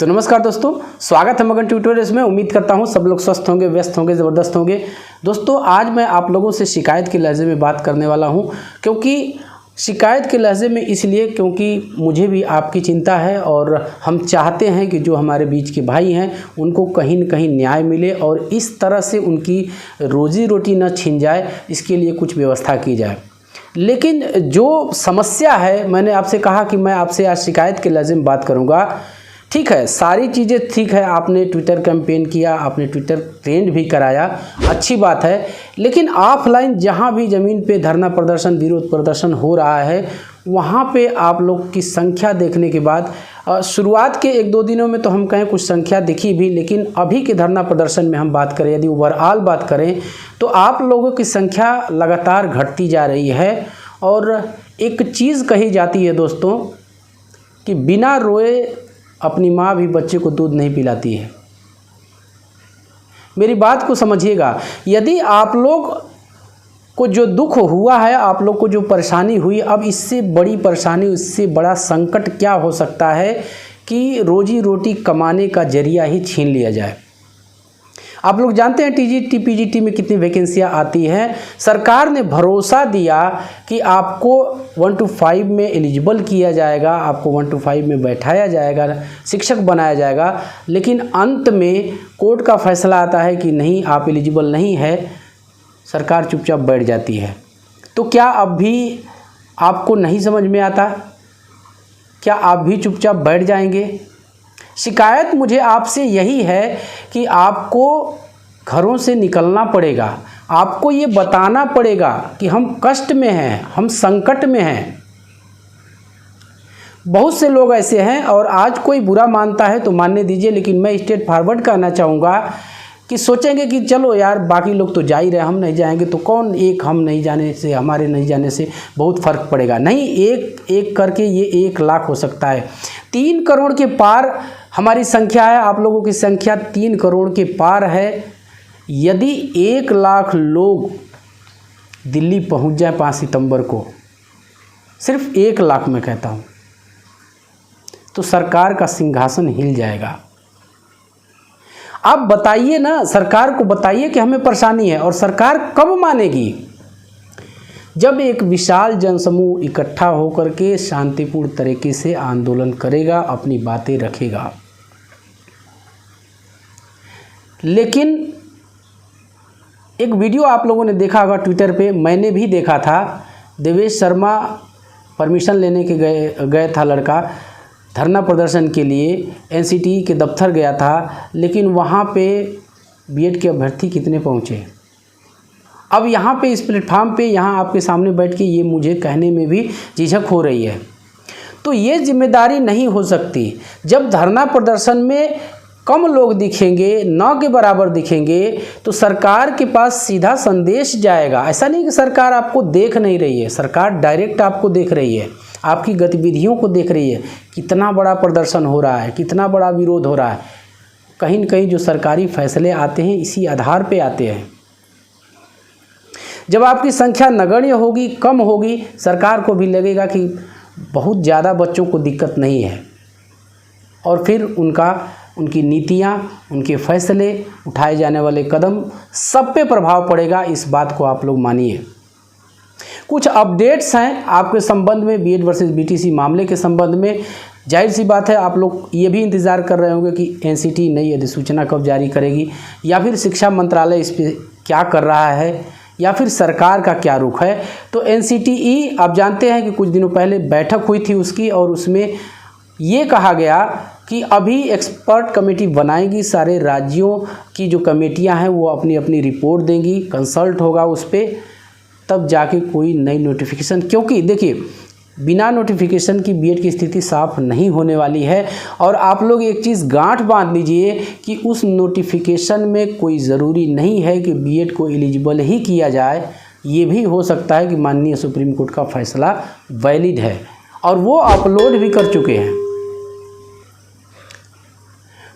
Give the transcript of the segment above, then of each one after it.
तो नमस्कार दोस्तों, स्वागत है मगन ट्यूटोरियल्स में। उम्मीद करता हूँ सब लोग स्वस्थ होंगे, व्यस्त होंगे, ज़बरदस्त होंगे। दोस्तों आज मैं आप लोगों से शिकायत के लहजे में बात करने वाला हूँ, क्योंकि शिकायत के लहजे में इसलिए क्योंकि मुझे भी आपकी चिंता है और हम चाहते हैं कि जो हमारे बीच के भाई हैं उनको कहीं न कहीं न्याय मिले और इस तरह से उनकी रोजी रोटी न छिन जाए, इसके लिए कुछ व्यवस्था की जाए। लेकिन जो समस्या है, मैंने आपसे कहा कि मैं आपसे आज शिकायत के लहजे में बात करूँगा। ठीक है, सारी चीज़ें ठीक है, आपने ट्विटर कैंपेन किया, आपने ट्विटर ट्रेंड भी कराया, अच्छी बात है। लेकिन ऑफलाइन जहाँ भी ज़मीन पे धरना प्रदर्शन, विरोध प्रदर्शन हो रहा है, वहाँ पे आप लोग की संख्या देखने के बाद शुरुआत के 1-2 दिनों में तो हम कहें कुछ संख्या दिखी भी, लेकिन अभी के धरना प्रदर्शन में हम बात करें, यदि ओवरऑल बात करें तो आप लोगों की संख्या लगातार घटती जा रही है। और एक चीज़ कही जाती है दोस्तों कि बिना रोए अपनी माँ भी बच्चे को दूध नहीं पिलाती है। मेरी बात को समझिएगा, यदि आप लोग को जो दुख हुआ है, आप लोग को जो परेशानी हुई, अब इससे बड़ी परेशानी, इससे बड़ा संकट क्या हो सकता है कि रोजी रोटी कमाने का जरिया ही छीन लिया जाए। आप लोग जानते हैं टीजीटी पीजीटी में कितनी वैकेंसियां आती हैं। सरकार ने भरोसा दिया कि आपको 1 to 5 में एलिजिबल किया जाएगा, आपको 1 to 5 में बैठाया जाएगा, शिक्षक बनाया जाएगा, लेकिन अंत में कोर्ट का फैसला आता है कि नहीं, आप एलिजिबल नहीं है, सरकार चुपचाप बैठ जाती है। तो क्या अब भी आपको नहीं समझ में आता? क्या आप भी चुपचाप बैठ जाएंगे? शिकायत मुझे आपसे यही है कि आपको घरों से निकलना पड़ेगा, आपको ये बताना पड़ेगा कि हम कष्ट में हैं, हम संकट में हैं। बहुत से लोग ऐसे हैं और आज कोई बुरा मानता है तो मानने दीजिए, लेकिन मैं स्ट्रेट फॉरवर्ड कहना चाहूँगा कि सोचेंगे कि चलो यार बाकी लोग तो जा ही रहे, हम नहीं जाएंगे तो कौन, एक हम नहीं जाने से, हमारे नहीं जाने से बहुत फ़र्क पड़ेगा। नहीं, एक एक करके ये 1 लाख हो सकता है। 3 करोड़ के पार हमारी संख्या है, आप लोगों की संख्या 3 करोड़ के पार है। यदि 1 लाख लोग दिल्ली पहुंच जाए 5 सितंबर को, सिर्फ 1 लाख मैं कहता हूं, तो सरकार का सिंहासन हिल जाएगा। आप बताइए ना, सरकार को बताइए कि हमें परेशानी है। और सरकार कब मानेगी? जब एक विशाल जनसमूह इकट्ठा होकर के शांतिपूर्ण तरीके से आंदोलन करेगा, अपनी बातें रखेगा। लेकिन एक वीडियो आप लोगों ने देखा होगा ट्विटर पे, मैंने भी देखा था। देवेश शर्मा परमिशन लेने के गए था लड़का, धरना प्रदर्शन के लिए एनसीटी के दफ्तर गया था, लेकिन वहाँ पे बीएड के अभ्यर्थी कितने पहुँचे? अब यहाँ पे इस प्लेटफार्म पे, यहाँ आपके सामने बैठ के ये मुझे कहने में भी झिझक हो रही है। तो ये जिम्मेदारी नहीं हो सकती। जब धरना प्रदर्शन में कम लोग दिखेंगे, 9 के बराबर दिखेंगे, तो सरकार के पास सीधा संदेश जाएगा। ऐसा नहीं कि सरकार आपको देख नहीं रही है, सरकार डायरेक्ट आपको देख रही है, आपकी गतिविधियों को देख रही है। कितना बड़ा प्रदर्शन हो रहा है, कितना बड़ा विरोध हो रहा है। कहीं न कहीं जो सरकारी फैसले आते हैं इसी आधार पे आते हैं। जब आपकी संख्या नगण्य होगी, कम होगी, सरकार को भी लगेगा कि बहुत ज़्यादा बच्चों को दिक्कत नहीं है, और फिर उनकी नीतियाँ, उनके फैसले, उठाए जाने वाले कदम, सब पे प्रभाव पड़ेगा। इस बात को आप लोग मानिए। कुछ अपडेट्स हैं आपके संबंध में, बीएड वर्सेस बीटीसी मामले के संबंध में। जाहिर सी बात है आप लोग ये भी इंतज़ार कर रहे होंगे कि एनसीटी नई अधिसूचना कब जारी करेगी, या फिर शिक्षा मंत्रालय इस पर क्या कर रहा है, या फिर सरकार का क्या रुख है। तो एनसीटीई, आप जानते हैं कि कुछ दिनों पहले बैठक हुई थी उसकी, और उसमें ये कहा गया कि अभी एक्सपर्ट कमेटी बनाएगी, सारे राज्यों की जो कमेटियां हैं वो अपनी अपनी रिपोर्ट देंगी, कंसल्ट होगा उस पर, तब जाके कोई नई नोटिफिकेशन। क्योंकि देखिए, बिना नोटिफिकेशन की बीएड की स्थिति साफ नहीं होने वाली है। और आप लोग एक चीज़ गांठ बांध लीजिए कि उस नोटिफिकेशन में कोई ज़रूरी नहीं है कि बीएड को एलिजिबल ही किया जाए। ये भी हो सकता है कि माननीय सुप्रीम कोर्ट का फैसला वैलिड है, और वो अपलोड भी कर चुके हैं।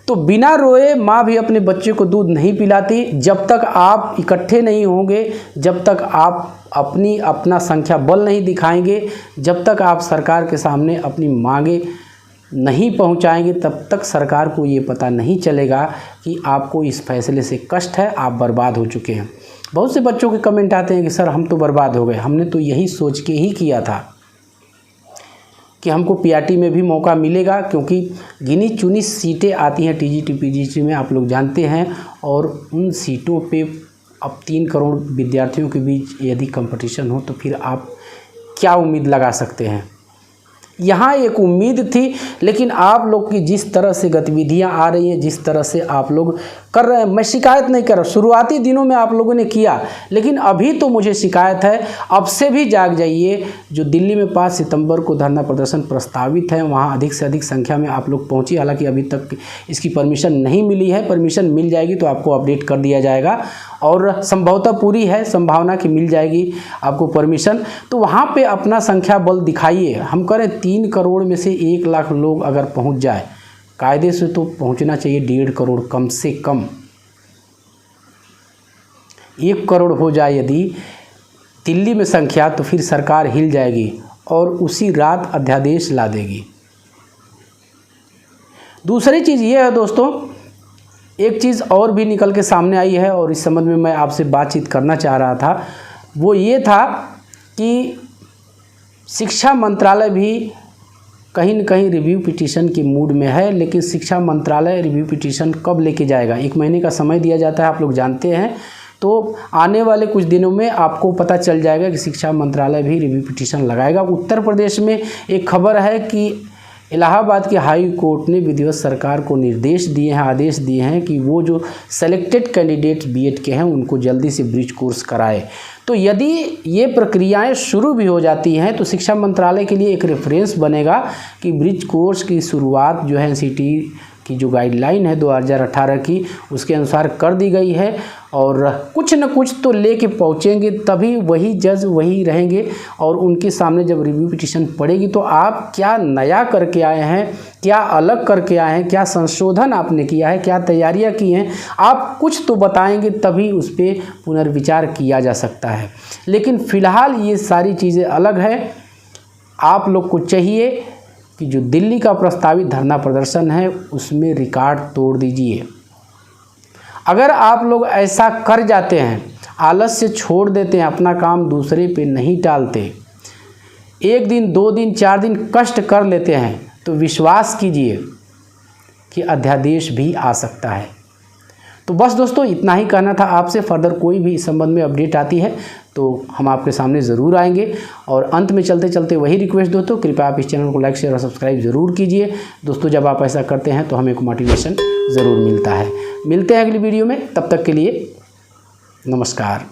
तो बिना रोए माँ भी अपने बच्चे को दूध नहीं पिलाती। जब तक आप इकट्ठे नहीं होंगे, जब तक आप अपना संख्या बल नहीं दिखाएंगे, जब तक आप सरकार के सामने अपनी मांगे नहीं पहुंचाएंगे तब तक सरकार को ये पता नहीं चलेगा कि आपको इस फैसले से कष्ट है, आप बर्बाद हो चुके हैं। बहुत से बच्चों के कमेंट आते हैं कि सर हम तो बर्बाद हो गए, हमने तो यही सोच के ही किया था कि हमको पीआरटी में भी मौका मिलेगा, क्योंकि गिनी चुनी सीटें आती हैं टीजीटी पीजीटी में, आप लोग जानते हैं। और उन सीटों पे अब 3 करोड़ विद्यार्थियों के बीच यदि कंपटीशन हो तो फिर आप क्या उम्मीद लगा सकते हैं। यहाँ एक उम्मीद थी, लेकिन आप लोग की जिस तरह से गतिविधियाँ आ रही हैं, जिस तरह से आप लोग कर रहे हैं, मैं शिकायत नहीं कर रहा, शुरुआती दिनों में आप लोगों ने किया, लेकिन अभी तो मुझे शिकायत है। अब से भी जाग जाइए। जो दिल्ली में 5 सितंबर को धरना प्रदर्शन प्रस्तावित है, वहाँ अधिक से अधिक संख्या में आप लोग पहुँचिए। हालांकि अभी तक इसकी परमिशन नहीं मिली है, परमिशन मिल जाएगी तो आपको अपडेट कर दिया जाएगा, और संभवतः पूरी है संभावना कि मिल जाएगी आपको परमिशन। तो वहाँ पे अपना संख्या बल दिखाइए। हम करें 3 करोड़ में से 1 लाख लोग अगर पहुँच जाए, कायदे से तो पहुँचना चाहिए 1.5 करोड़ कम से कम। 1 करोड़ हो जाए यदि दिल्ली में संख्या, तो फिर सरकार हिल जाएगी और उसी रात अध्यादेश ला देगी। दूसरी चीज़ ये है दोस्तों, एक चीज़ और भी निकल के सामने आई है और इस संबंध में मैं आपसे बातचीत करना चाह रहा था। वो ये था कि शिक्षा मंत्रालय भी कहीं न कहीं रिव्यू पिटीशन के मूड में है, लेकिन शिक्षा मंत्रालय रिव्यू पिटीशन कब लेके जाएगा? 1 महीने का समय दिया जाता है, आप लोग जानते हैं। तो आने वाले कुछ दिनों में आपको पता चल जाएगा कि शिक्षा मंत्रालय भी रिव्यू पिटीशन लगाएगा। उत्तर प्रदेश में एक खबर है कि इलाहाबाद के हाई कोर्ट ने विधिवत सरकार को निर्देश दिए हैं, आदेश दिए हैं कि वो जो सेलेक्टेड कैंडिडेट बीएड के हैं उनको जल्दी से ब्रिज कोर्स कराए। तो यदि ये प्रक्रियाएं शुरू भी हो जाती हैं तो शिक्षा मंत्रालय के लिए एक रेफरेंस बनेगा कि ब्रिज कोर्स की शुरुआत जो है एनसीटी की जो गाइडलाइन है 2018 की, उसके अनुसार कर दी गई है। और कुछ न कुछ तो लेके पहुँचेंगे, तभी वही जज वही रहेंगे और उनके सामने जब रिव्यू पिटीशन पड़ेगी तो आप क्या नया करके आए हैं, क्या अलग करके आए हैं, क्या संशोधन आपने किया है, क्या तैयारियां की हैं, आप कुछ तो बताएंगे, तभी उस पर पुनर्विचार किया जा सकता है। लेकिन फ़िलहाल ये सारी चीज़ें अलग है। आप लोग को चाहिए कि जो दिल्ली का प्रस्तावित धरना प्रदर्शन है उसमें रिकॉर्ड तोड़ दीजिए। अगर आप लोग ऐसा कर जाते हैं, आलस्य छोड़ देते हैं, अपना काम दूसरे पे नहीं टालते, 1 दिन 2 दिन 4 दिन कष्ट कर लेते हैं, तो विश्वास कीजिए कि अध्यादेश भी आ सकता है। तो बस दोस्तों इतना ही कहना था आपसे। फर्दर कोई भी इस संबंध में अपडेट आती है तो हम आपके सामने ज़रूर आएंगे। और अंत में चलते चलते वही रिक्वेस्ट दोस्तों, कृपया आप इस चैनल को लाइक शेयर और सब्सक्राइब ज़रूर कीजिए दोस्तों। जब आप ऐसा करते हैं तो हमें एक मोटिवेशन ज़रूर मिलता है। मिलते हैं अगली वीडियो में, तब तक के लिए नमस्कार।